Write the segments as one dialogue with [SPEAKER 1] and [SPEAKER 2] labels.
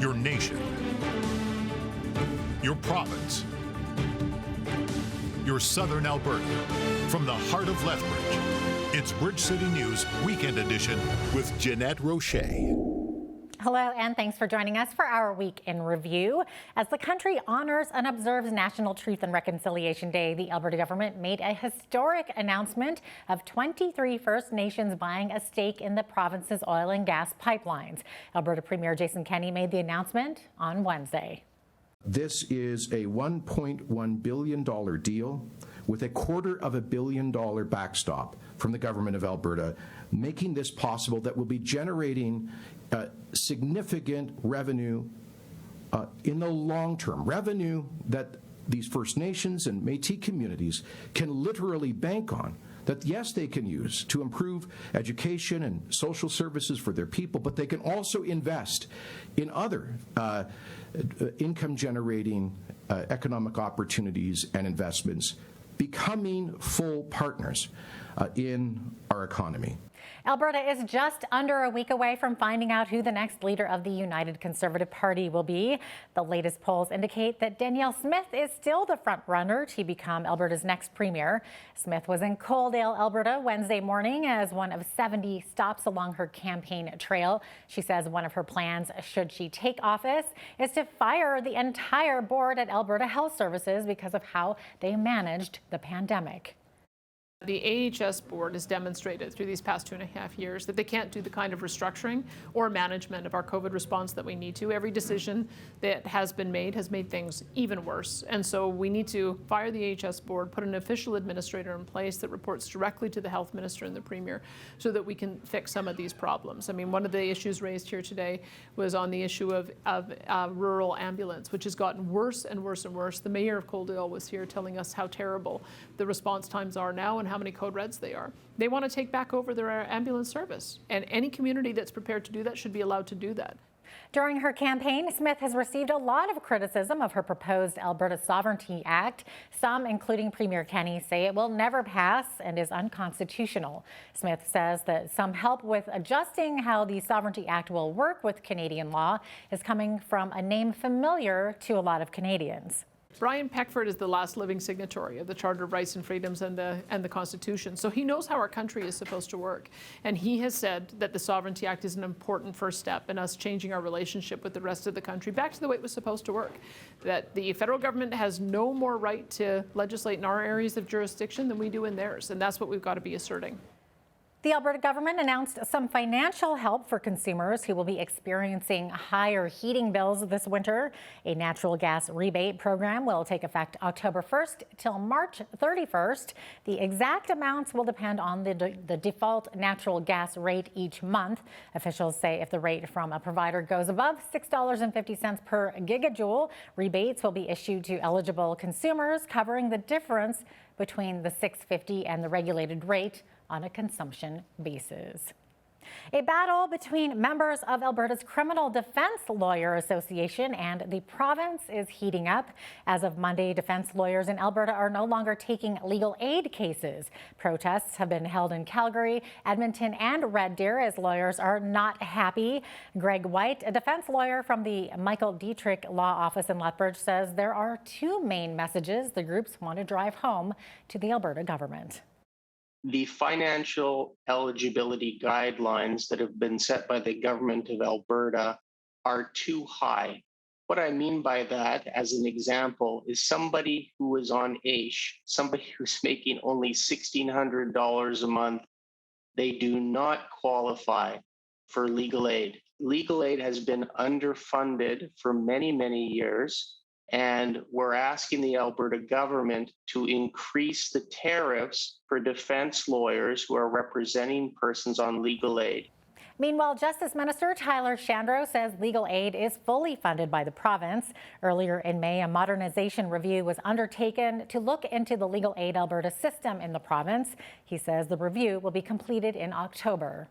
[SPEAKER 1] your nation, your province, your southern Alberta. From the heart of Lethbridge, it's Bridge City News Weekend Edition with Jeanette Roche.
[SPEAKER 2] Hello, and thanks for joining us for our Week in Review. As the country honors and observes National Truth and Reconciliation Day, the Alberta government made a historic announcement of 23 First Nations buying a stake in the province's oil and gas pipelines. Alberta Premier Jason Kenney made the announcement on Wednesday.
[SPEAKER 3] This is a $1.1 billion deal with $250 million backstop from the government of Alberta, making this possible that will be generating significant revenue in the long term, revenue that these First Nations and Métis communities can literally bank on, that yes, they can use to improve education and social services for their people, but they can also invest in other income-generating economic opportunities and investments, becoming full partners in our economy.
[SPEAKER 2] Alberta is just under a week away from finding out who the next leader of the United Conservative Party will be. The latest polls indicate that Danielle Smith is still the front runner to become Alberta's next premier. Smith was in Coaldale, Alberta Wednesday morning as one of 70 stops along her campaign trail. She says one of her plans, should she take office, is to fire the entire board at Alberta Health Services because of how they managed the pandemic.
[SPEAKER 4] The AHS board has demonstrated through these past 2.5 years that they can't do the kind of restructuring or management of our COVID response that we need to. Every decision that has been made has made things even worse. And so we need to fire the AHS board, put an official administrator in place that reports directly to the health minister and the premier so that we can fix some of these problems. I mean, one of the issues raised here today was on the issue of rural ambulance, which has gotten worse and worse and worse. The mayor of Coaldale was here telling us how terrible the response times are now and how many code reds they are. They want to take back over their ambulance service, and any community that's prepared to do that should be allowed to do that.
[SPEAKER 2] During her campaign, Smith has received a lot of criticism of her proposed Alberta Sovereignty Act. Some, including Premier Kenney, say it will never pass and is unconstitutional. Smith says that some help with adjusting how the Sovereignty Act will work with Canadian law is coming from a name familiar to a lot of Canadians.
[SPEAKER 4] Brian Peckford is the last living signatory of the Charter of Rights and Freedoms and the Constitution, so he knows how our country is supposed to work. And he has said that the Sovereignty Act is an important first step in us changing our relationship with the rest of the country back to the way it was supposed to work. That the federal government has no more right to legislate in our areas of jurisdiction than we do in theirs, and that's what we've got to be asserting.
[SPEAKER 2] The Alberta government announced some financial help for consumers who will be experiencing higher heating bills this winter. A natural gas rebate program will take effect October 1st till March 31st. The exact amounts will depend on the default natural gas rate each month. Officials say if the rate from a provider goes above $6.50 per gigajoule, rebates will be issued to eligible consumers, covering the difference between the $6.50 and the regulated rate on a consumption basis. A battle between members of Alberta's Criminal Defence Lawyer Association and the province is heating up. As of Monday, defence lawyers in Alberta are no longer taking legal aid cases. Protests have been held in Calgary, Edmonton, and Red Deer as lawyers are not happy. Greg White, a defence lawyer from the Michael Dietrich Law Office in Lethbridge, says there are two main messages the groups want to drive home to the Alberta government.
[SPEAKER 5] The financial eligibility guidelines that have been set by the government of Alberta are too high. What I mean by that, as an example, is somebody who is on AISH, somebody who's making only $1,600 a month, they do not qualify for legal aid. Legal aid has been underfunded for many, many years. And we're asking the Alberta government to increase the tariffs for defense lawyers who are representing persons on legal aid.
[SPEAKER 2] Meanwhile, Justice Minister Tyler Shandro says legal aid is fully funded by the province. Earlier in May, a modernization review was undertaken to look into the legal aid Alberta system in the province. He says the review will be completed in October.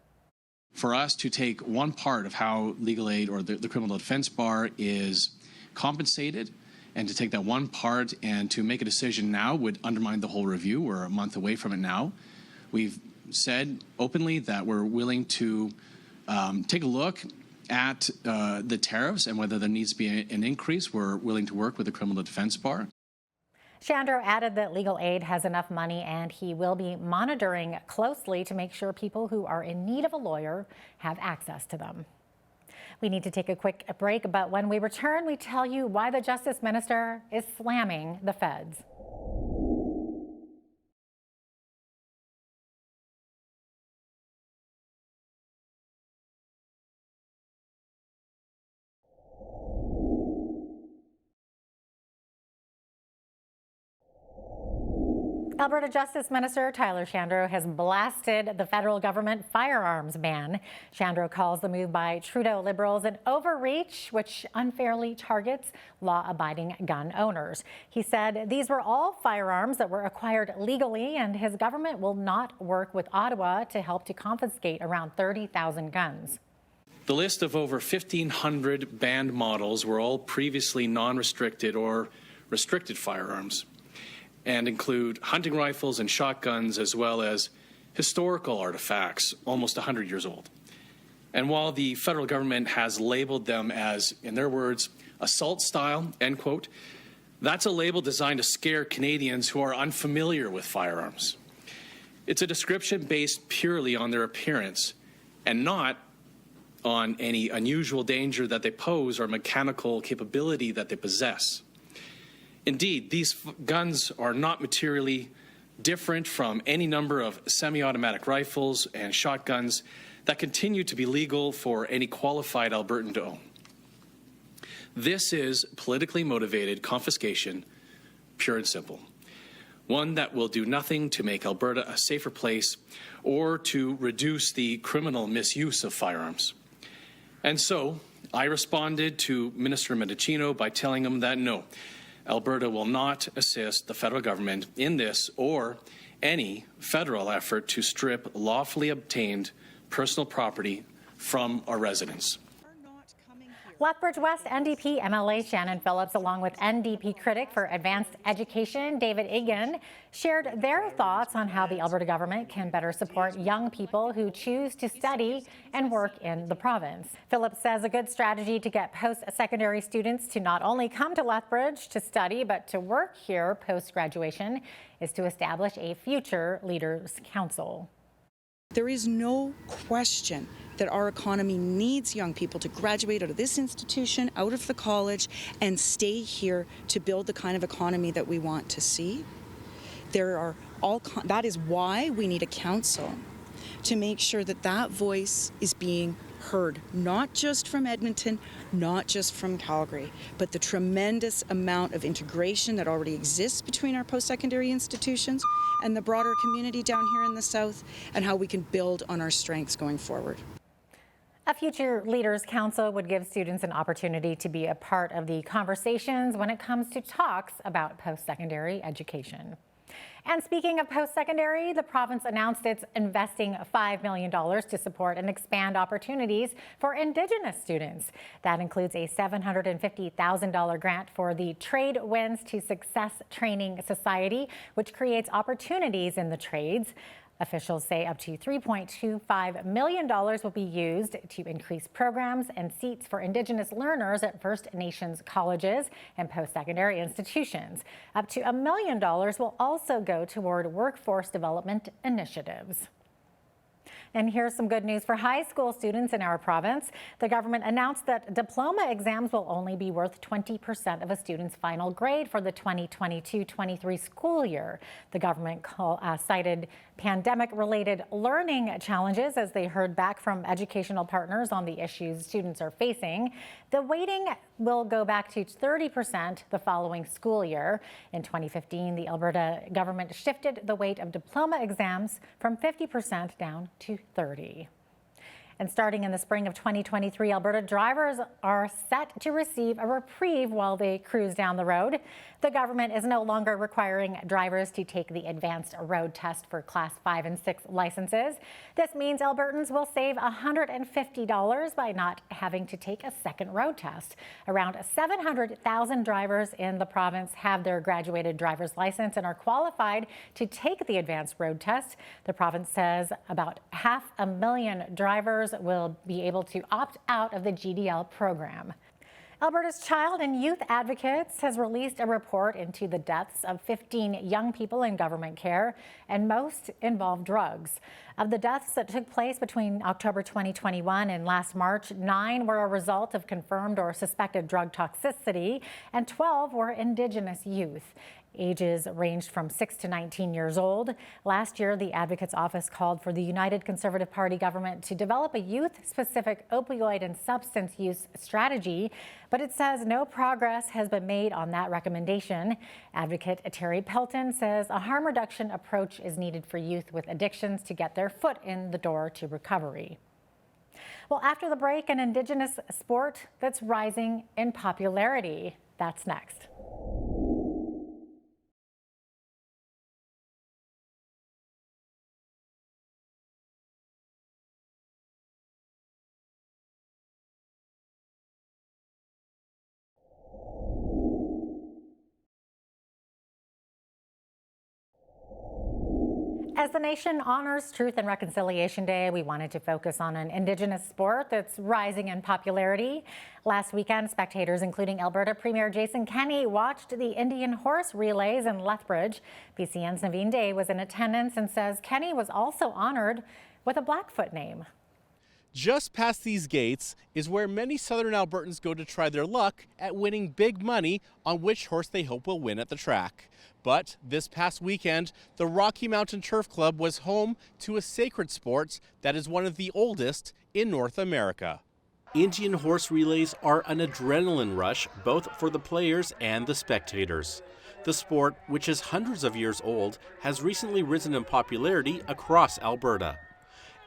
[SPEAKER 6] For us to take one part of how legal aid or the criminal defense bar is compensated, and to take that one part and to make a decision now would undermine the whole review. We're a month away from it now. We've said openly that we're willing to take a look at the tariffs and whether there needs to be an increase, we're willing to work with the Criminal Defense Bar.
[SPEAKER 2] Shandro added that legal aid has enough money and he will be monitoring closely to make sure people who are in need of a lawyer have access to them. We need to take a quick break, but when we return, we tell you why the Justice Minister is slamming the feds. Alberta Justice Minister Tyler Shandro has blasted the federal government firearms ban. Shandro calls the move by Trudeau Liberals an overreach, which unfairly targets law-abiding gun owners. He said these were all firearms that were acquired legally, and his government will not work with Ottawa to help to confiscate around 30,000 guns.
[SPEAKER 7] The list of over 1,500 banned models were all previously non-restricted or restricted firearms, and include hunting rifles and shotguns, as well as historical artifacts almost 100 years old. And while the federal government has labeled them as, in their words, assault style, end quote, that's a label designed to scare Canadians who are unfamiliar with firearms. It's a description based purely on their appearance and not on any unusual danger that they pose or mechanical capability that they possess. Indeed, these guns are not materially different from any number of semi-automatic rifles and shotguns that continue to be legal for any qualified Albertan to own. This is politically motivated confiscation, pure and simple. One that will do nothing to make Alberta a safer place or to reduce the criminal misuse of firearms. And so I responded to Minister Mendicino by telling him that no, Alberta will not assist the federal government in this or any federal effort to strip lawfully obtained personal property from our residents.
[SPEAKER 2] Lethbridge West NDP MLA Shannon Phillips, along with NDP critic for advanced education David Egan, shared their thoughts on how the Alberta government can better support young people who choose to study and work in the province. Phillips says a good strategy to get post-secondary students to not only come to Lethbridge to study but to work here post-graduation is to establish a Future Leaders Council.
[SPEAKER 8] There is no question that our economy needs young people to graduate out of this institution, out of the college, and stay here to build the kind of economy that we want to see. That is why we need a council to make sure that that voice is being heard, not just from Edmonton, not just from Calgary, but the tremendous amount of integration that already exists between our post-secondary institutions and the broader community down here in the south, and how we can build on our strengths going forward.
[SPEAKER 2] A Future Leaders Council would give students an opportunity to be a part of the conversations when it comes to talks about post-secondary education. And speaking of post-secondary, the province announced it's investing $5 million to support and expand opportunities for Indigenous students. That includes a $750,000 grant for the Trade Winds to Success Training Society, which creates opportunities in the trades. Officials say up to $3.25 million will be used to increase programs and seats for Indigenous learners at First Nations colleges and post-secondary institutions. Up to $1 million will also go toward workforce development initiatives. And here's some good news for high school students in our province. The government announced that diploma exams will only be worth 20% of a student's final grade for the 2022-23 school year. The government cited pandemic-related learning challenges as they heard back from educational partners on the issues students are facing. The weighting will go back to 30% the following school year. In 2015, the Alberta government shifted the weight of diploma exams from 50% down to 30%. And starting in the spring of 2023, Alberta drivers are set to receive a reprieve while they cruise down the road. The government is no longer requiring drivers to take the advanced road test for Class 5 and 6 licenses. This means Albertans will save $150 by not having to take a second road test. Around 700,000 drivers in the province have their graduated driver's license and are qualified to take the advanced road test. The province says about 500,000 drivers consumers will be able to opt out of the GDL program. Alberta's Child and Youth Advocates has released a report into the deaths of 15 young people in government care, and most involve drugs. Of the deaths that took place between October 2021 and last March, 9 were a result of confirmed or suspected drug toxicity, and 12 were Indigenous youth. Ages ranged from 6 to 19 years old. Last year, the Advocate's Office called for the United Conservative Party government to develop a youth-specific opioid and substance use strategy, but it says no progress has been made on that recommendation. Advocate Terry Pelton says a harm reduction approach is needed for youth with addictions to get their foot in the door to recovery. Well, after the break, an Indigenous sport that's rising in popularity. That's next. As the nation honors Truth and Reconciliation Day, we wanted to focus on an Indigenous sport that's rising in popularity. Last weekend, spectators, including Alberta Premier Jason Kenney, watched the Indian horse relays in Lethbridge. BCN's Naveen Day was in attendance and says Kenney was also honored with a Blackfoot name.
[SPEAKER 9] Just past these gates is where many southern Albertans go to try their luck at winning big money on which horse they hope will win at the track. But this past weekend, the Rocky Mountain Turf Club was home to a sacred sport that is one of the oldest in North America. Indian horse relays are an adrenaline rush both for the players and the spectators. The sport, which is hundreds of years old, has recently risen in popularity across Alberta.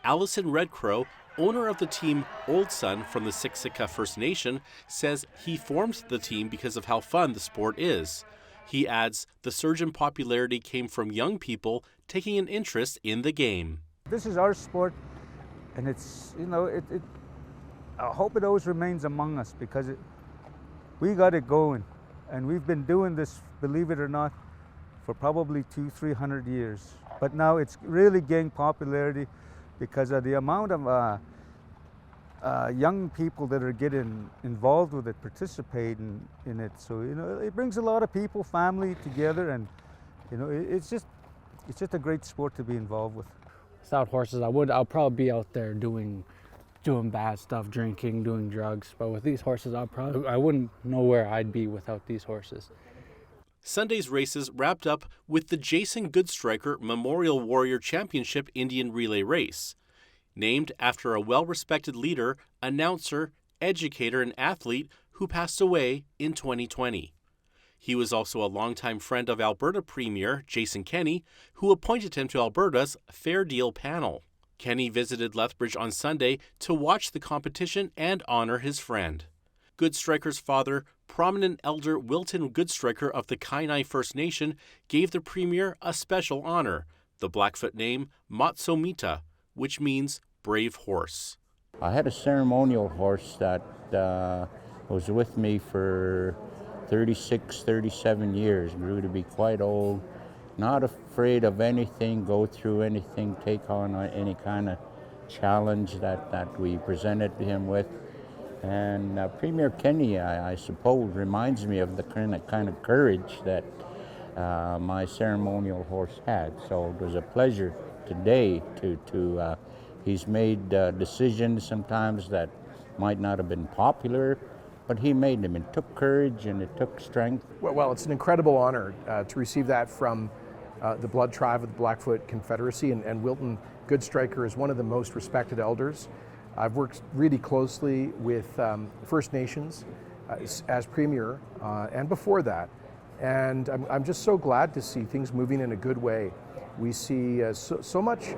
[SPEAKER 9] Allison Redcrow, owner of the team Old Sun from the Siksika First Nation, says he formed the team because of how fun the sport is. He adds the surge in popularity came from young people taking an interest in the game.
[SPEAKER 10] This is our sport, and it's, I hope it always remains among us because we got it going. And we've been doing this, believe it or not, for probably 200-300 years. But now it's really gained popularity because of the amount of young people that are getting involved with it, participating in it. So, it brings a lot of people, family together, and, it's just a great sport to be involved with.
[SPEAKER 11] Without horses, I'll probably be out there doing bad stuff, drinking, doing drugs. But with these horses, I wouldn't know where I'd be without these horses.
[SPEAKER 9] Sunday's races wrapped up with the Jason Goodstriker Memorial Warrior Championship Indian Relay Race. Named after a well-respected leader, announcer, educator, and athlete who passed away in 2020. He was also a longtime friend of Alberta Premier Jason Kenney, who appointed him to Alberta's Fair Deal panel. Kenney visited Lethbridge on Sunday to watch the competition and honor his friend. Goodstriker's father, prominent elder Wilton Goodstriker of the Kainai First Nation, gave the Premier a special honor, the Blackfoot name Matsomita, which means brave horse.
[SPEAKER 12] I had a ceremonial horse that was with me for 36, 37 years, grew to be quite old, not afraid of anything, go through anything, take on any kind of challenge that we presented him with. And Premier Kenney, I suppose, reminds me of the kind of courage that my ceremonial horse had. So it was a pleasure today to he's made decisions sometimes that might not have been popular, but he made them. It took courage and it took strength.
[SPEAKER 3] Well, it's an incredible honor to receive that from the blood tribe of the Blackfoot Confederacy, and Wilton Goodstriker is one of the most respected elders. I've worked really closely with First Nations as Premier and before that, and I'm just so glad to see things moving in a good way. We see so much,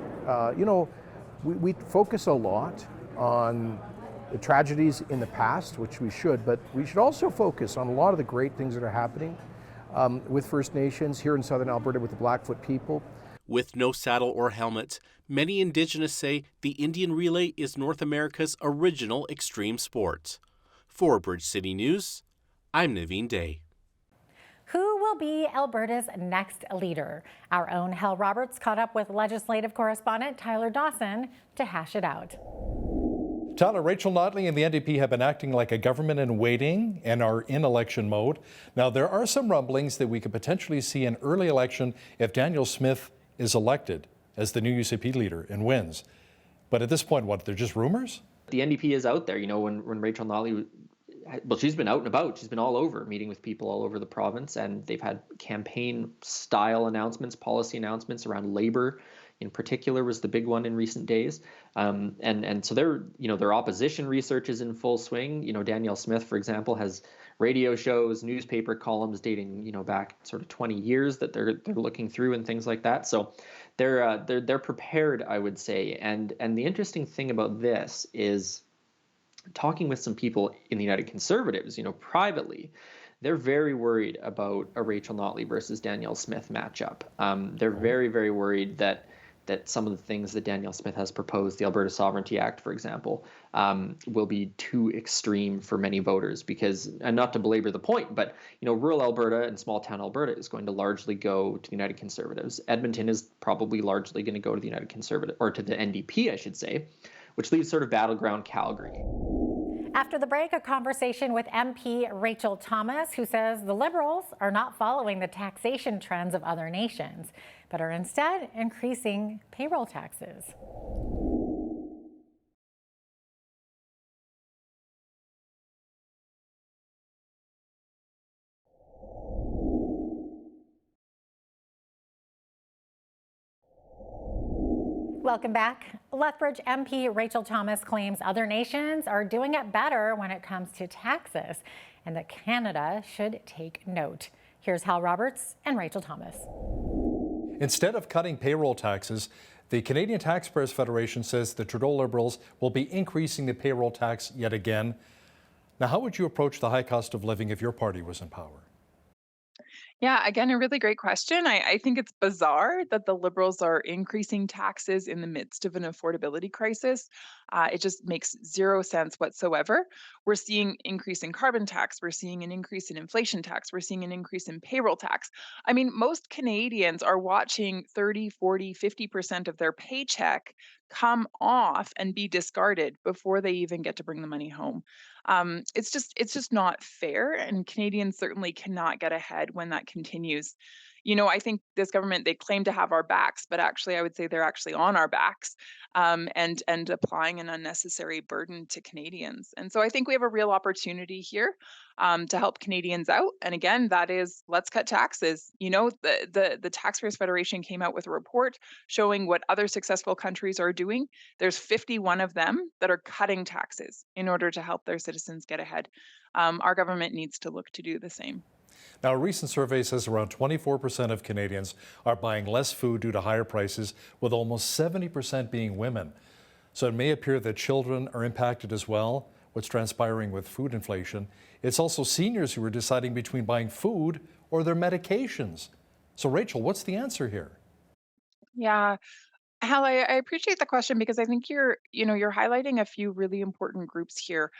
[SPEAKER 3] we focus a lot on the tragedies in the past, which we should, but we should also focus on a lot of the great things that are happening with First Nations here in southern Alberta with the Blackfoot people.
[SPEAKER 9] With no saddle or helmet, many Indigenous say the Indian Relay is North America's original extreme sport. For Bridge City News, I'm Naveen Day.
[SPEAKER 2] Who will be Alberta's next leader? Our own Hal Roberts caught up with legislative correspondent Tyler Dawson to hash it out.
[SPEAKER 13] Tyler, Rachel Notley and the NDP have been acting like a government in waiting and are in election mode. Now, there are some rumblings that we could potentially see an early election if Danielle Smith is elected as the new UCP leader and wins. But at this point, what, they're just rumors?
[SPEAKER 14] The NDP is out there. You know, when Rachel Notley, well, she's been out and about. She's been all over, meeting with people all over the province, and they've had campaign-style announcements, policy announcements around labor. In particular, was the big one in recent days, and so their opposition research is in full swing. You know, Danielle Smith, for example, has radio shows, newspaper columns dating back sort of 20 years that they're looking through and things like that. So they're prepared, I would say. And the interesting thing about this is talking with some people in the United Conservatives, privately. They're very worried about a Rachel Notley versus Danielle Smith matchup. They're very, very worried that some of the things that Danielle Smith has proposed, the Alberta Sovereignty Act, for example, will be too extreme for many voters because, and not to belabor the point, but rural Alberta and small town Alberta is going to largely go to the United Conservatives. Edmonton is probably largely going to go to the United Conservative, or to the NDP, I should say, which leaves sort of battleground Calgary.
[SPEAKER 2] After the break, a conversation with MP Rachel Thomas, who says the Liberals are not following the taxation trends of other nations, but are instead increasing payroll taxes. Welcome back. Lethbridge MP Rachel Thomas claims other nations are doing it better when it comes to taxes and that Canada should take note. Here's Hal Roberts and Rachel Thomas.
[SPEAKER 13] Instead of cutting payroll taxes, the Canadian Taxpayers Federation says the Trudeau Liberals will be increasing the payroll tax yet again. Now, how would you approach the high cost of living if your party was in power?
[SPEAKER 15] Yeah, again, a really great question. I think it's bizarre that the Liberals are increasing taxes in the midst of an affordability crisis. It just makes zero sense whatsoever. We're seeing increase in carbon tax. We're seeing an increase in inflation tax. We're seeing an increase in payroll tax. I mean, most Canadians are watching 30, 40, 50% of their paycheck come off and be discarded before they even get to bring the money home. It's just not fair, and Canadians certainly cannot get ahead when that continues. I think this government, they claim to have our backs, but actually I would say they're actually on our backs, and applying an unnecessary burden to Canadians. And so I think we have a real opportunity here to help Canadians out. And again, that is, let's cut taxes. The Taxpayers Federation came out with a report showing what other successful countries are doing. There's 51 of them that are cutting taxes in order to help their citizens get ahead. Our government needs to look to do the same.
[SPEAKER 13] Now, a recent survey says around 24% of Canadians are buying less food due to higher prices, with almost 70% being women. So it may appear that children are impacted as well, what's transpiring with food inflation. It's also seniors who are deciding between buying food or their medications. So, Rachel, what's the answer here?
[SPEAKER 15] Yeah. Hal, I appreciate the question because I think you're highlighting a few really important groups here.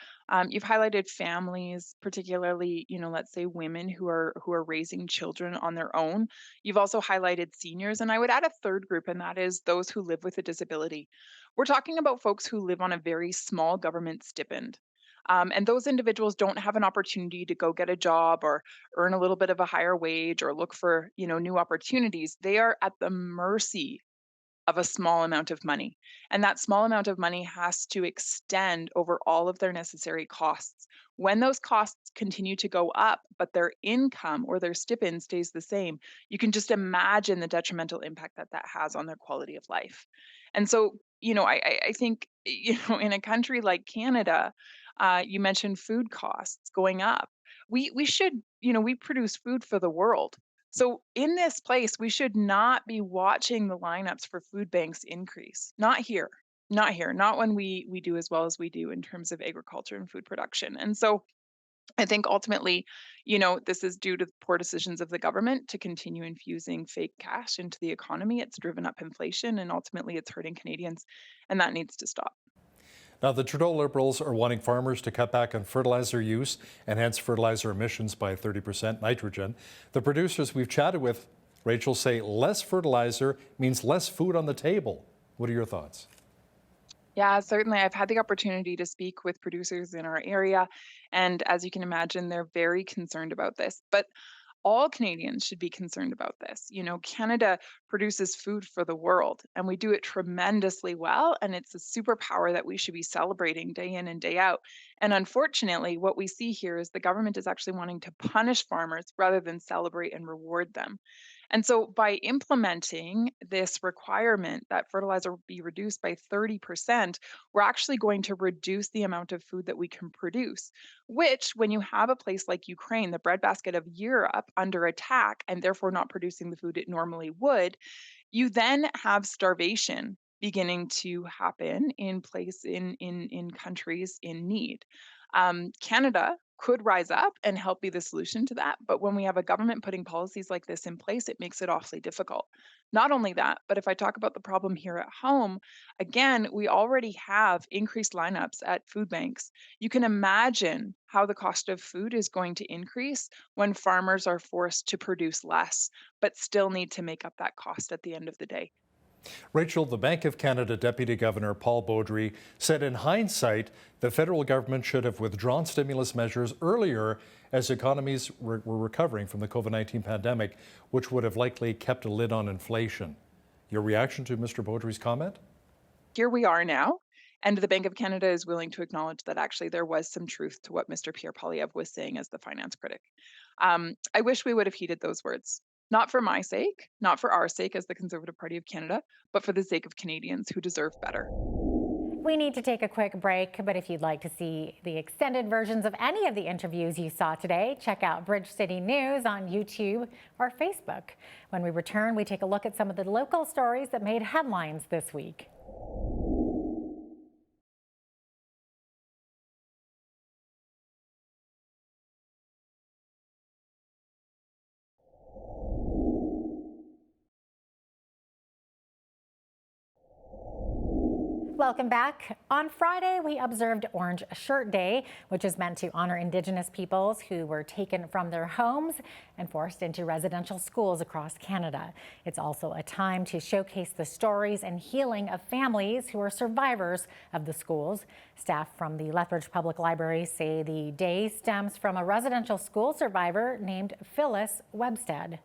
[SPEAKER 15] You've highlighted families, particularly, let's say women who are raising children on their own. You've also highlighted seniors, and I would add a third group, and that is those who live with a disability. We're talking about folks who live on a very small government stipend. And those individuals don't have an opportunity to go get a job or earn a little bit of a higher wage or look for, new opportunities. They are at the mercy of a small amount of money. And that small amount of money has to extend over all of their necessary costs. When those costs continue to go up, but their income or their stipend stays the same, you can just imagine the detrimental impact that has on their quality of life. And so, I think, in a country like Canada, you mentioned food costs going up. We should, we produce food for the world. So in this place, we should not be watching the lineups for food banks increase. Not here, not when we do as well as we do in terms of agriculture and food production. And so I think ultimately, this is due to poor decisions of the government to continue infusing fake cash into the economy. It's driven up inflation and ultimately it's hurting Canadians, and that needs to stop.
[SPEAKER 13] Now, the Trudeau Liberals are wanting farmers to cut back on fertilizer use and hence fertilizer emissions by 30% nitrogen. The producers we've chatted with, Rachel, say less fertilizer means less food on the table. What are your thoughts?
[SPEAKER 15] Yeah, certainly. I've had the opportunity to speak with producers in our area, and as you can imagine, they're very concerned about this. But all Canadians should be concerned about this. You know, Canada produces food for the world, and we do it tremendously well, and it's a superpower that we should be celebrating day in and day out. And unfortunately, what we see here is the government is actually wanting to punish farmers rather than celebrate and reward them. And so by implementing this requirement that fertilizer be reduced by 30%, we're actually going to reduce the amount of food that we can produce, which, when you have a place like Ukraine, the breadbasket of Europe, under attack and therefore not producing the food it normally would, you then have starvation beginning to happen in countries in need. Canada could rise up and help be the solution to that, but when we have a government putting policies like this in place, it makes it awfully difficult. Not only that, but if I talk about the problem here at home, again, we already have increased lineups at food banks. You can imagine how the cost of food is going to increase when farmers are forced to produce less, but still need to make up that cost at the end of the day.
[SPEAKER 13] Rachel, the Bank of Canada Deputy Governor Paul Beaudry said in hindsight the federal government should have withdrawn stimulus measures earlier as economies were recovering from the COVID-19 pandemic, which would have likely kept a lid on inflation. Your reaction to Mr. Beaudry's comment?
[SPEAKER 15] Here we are now, and the Bank of Canada is willing to acknowledge that actually there was some truth to what Mr. Pierre Poilievre was saying as the finance critic. I wish we would have heeded those words. Not for my sake, not for our sake as the Conservative Party of Canada, but for the sake of Canadians who deserve better.
[SPEAKER 2] We need to take a quick break, but if you'd like to see the extended versions of any of the interviews you saw today, check out Bridge City News on YouTube or Facebook. When we return, we take a look at some of the local stories that made headlines this week. Welcome back. On Friday, we observed Orange Shirt Day, which is meant to honor Indigenous peoples who were taken from their homes and forced into residential schools across Canada. It's also a time to showcase the stories and healing of families who are survivors of the schools. Staff from the Lethbridge Public Library say the day stems from a residential school survivor named Phyllis Webstead.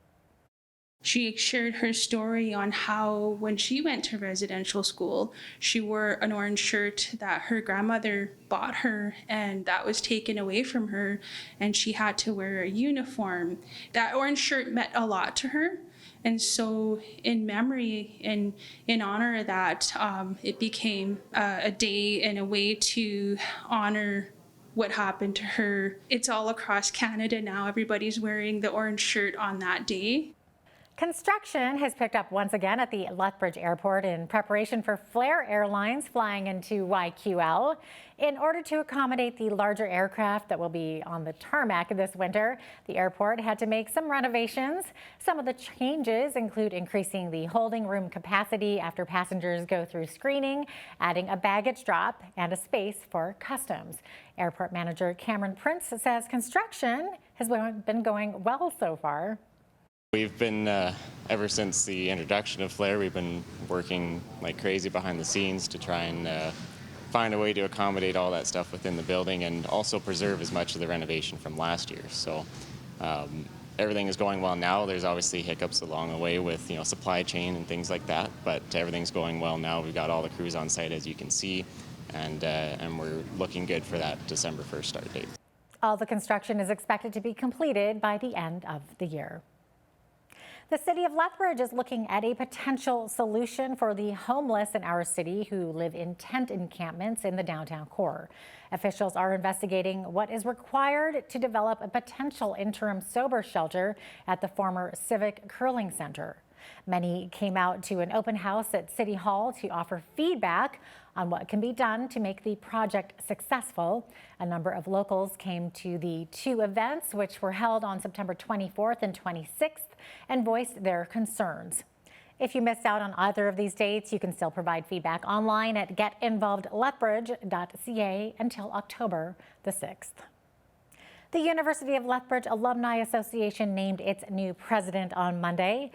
[SPEAKER 16] She shared her story on how when she went to residential school, she wore an orange shirt that her grandmother bought her, and that was taken away from her, and she had to wear a uniform. That orange shirt meant a lot to her. And so in memory and in honor of that, it became a day and a way to honor what happened to her. It's all across Canada now. Everybody's wearing the orange shirt on that day.
[SPEAKER 2] Construction has picked up once again at the Lethbridge Airport in preparation for Flair Airlines flying into YQL. In order to accommodate the larger aircraft that will be on the tarmac this winter, the airport had to make some renovations. Some of the changes include increasing the holding room capacity after passengers go through screening, adding a baggage drop, and a space for customs. Airport manager Cameron Prince says construction has been going well so far.
[SPEAKER 17] We've been, ever since the introduction of Flair, we've been working like crazy behind the scenes to try and find a way to accommodate all that stuff within the building and also preserve as much of the renovation from last year. So everything is going well now. There's obviously hiccups along the way with supply chain and things like that, but everything's going well now. We've got all the crews on site, as you can see, and we're looking good for that December 1st start date.
[SPEAKER 2] All the construction is expected to be completed by the end of the year. The city of Lethbridge is looking at a potential solution for the homeless in our city who live in tent encampments in the downtown core. Officials are investigating what is required to develop a potential interim sober shelter at the former Civic Curling Center. Many came out to an open house at City Hall to offer feedback on what can be done to make the project successful. A number of locals came to the two events, which were held on September 24th and 26th, and voiced their concerns. If you missed out on either of these dates, you can still provide feedback online at getinvolvedlethbridge.ca until October the 6th. The University of Lethbridge Alumni Association named its new president on Monday.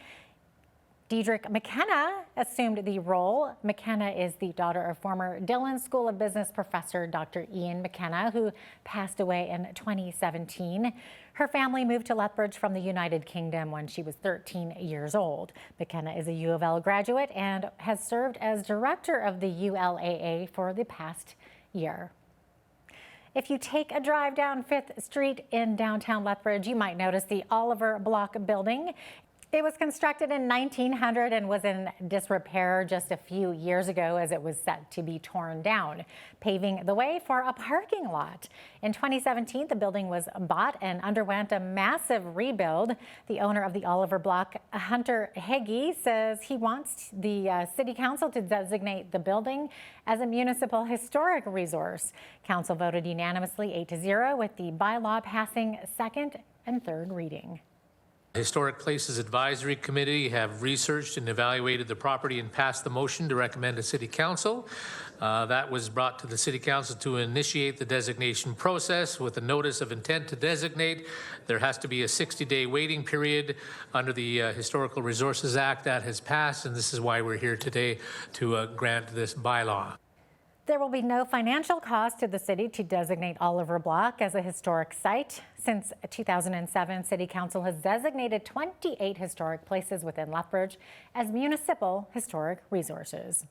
[SPEAKER 2] Diedrich McKenna assumed the role. McKenna is the daughter of former Dillon School of Business professor Dr. Ian McKenna, who passed away in 2017. Her family moved to Lethbridge from the United Kingdom when she was 13 years old. McKenna is a U of L graduate and has served as director of the ULAA for the past year. If you take a drive down 5th Street in downtown Lethbridge, you might notice the Oliver Block building. It was constructed in 1900 and was in disrepair just a few years ago as it was set to be torn down, paving the way for a parking lot. In 2017, the building was bought and underwent a massive rebuild. The owner of the Oliver Block, Hunter Heggie, says he wants the City Council to designate the building as a municipal historic resource. Council voted unanimously 8-0 with the bylaw passing second and third reading.
[SPEAKER 18] Historic Places Advisory Committee have researched and evaluated the property and passed the motion to recommend to City Council. That was brought to the City Council to initiate the designation process with a notice of intent to designate. There has to be a 60-day waiting period under the Historical Resources Act that has passed, and this is why we're here today to grant this bylaw.
[SPEAKER 2] There will be no financial cost to the city to designate Oliver Block as a historic site. Since 2007, City Council has designated 28 historic places within Lethbridge as municipal historic resources.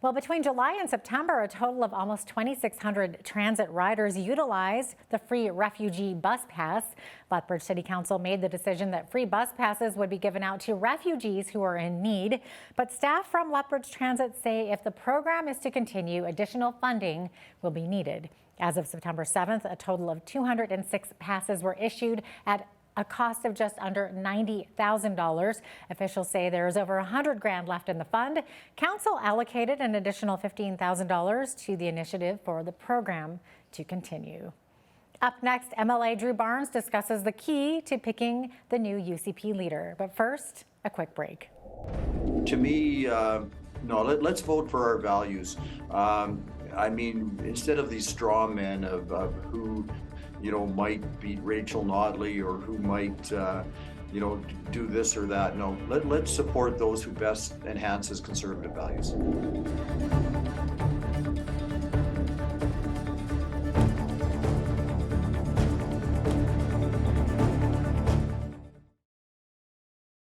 [SPEAKER 2] Well, between July and September, a total of almost 2,600 transit riders utilized the free Refugee bus pass. Lethbridge City Council made the decision that free bus passes would be given out to refugees who are in need. But staff from Lethbridge Transit say if the program is to continue, additional funding will be needed. As of September 7th, a total of 206 passes were issued at a cost of just under $90,000. Officials say there is over $100,000 left in the fund. Council allocated an additional $15,000 to the initiative for the program to continue. Up next, MLA Drew Barnes discusses the key to picking the new UCP leader. But first, a quick break.
[SPEAKER 19] To me, let's vote for our values. I mean, instead of these straw men of who might beat Rachel Notley or who might, do this or that. No, let's support those who best enhances conservative values.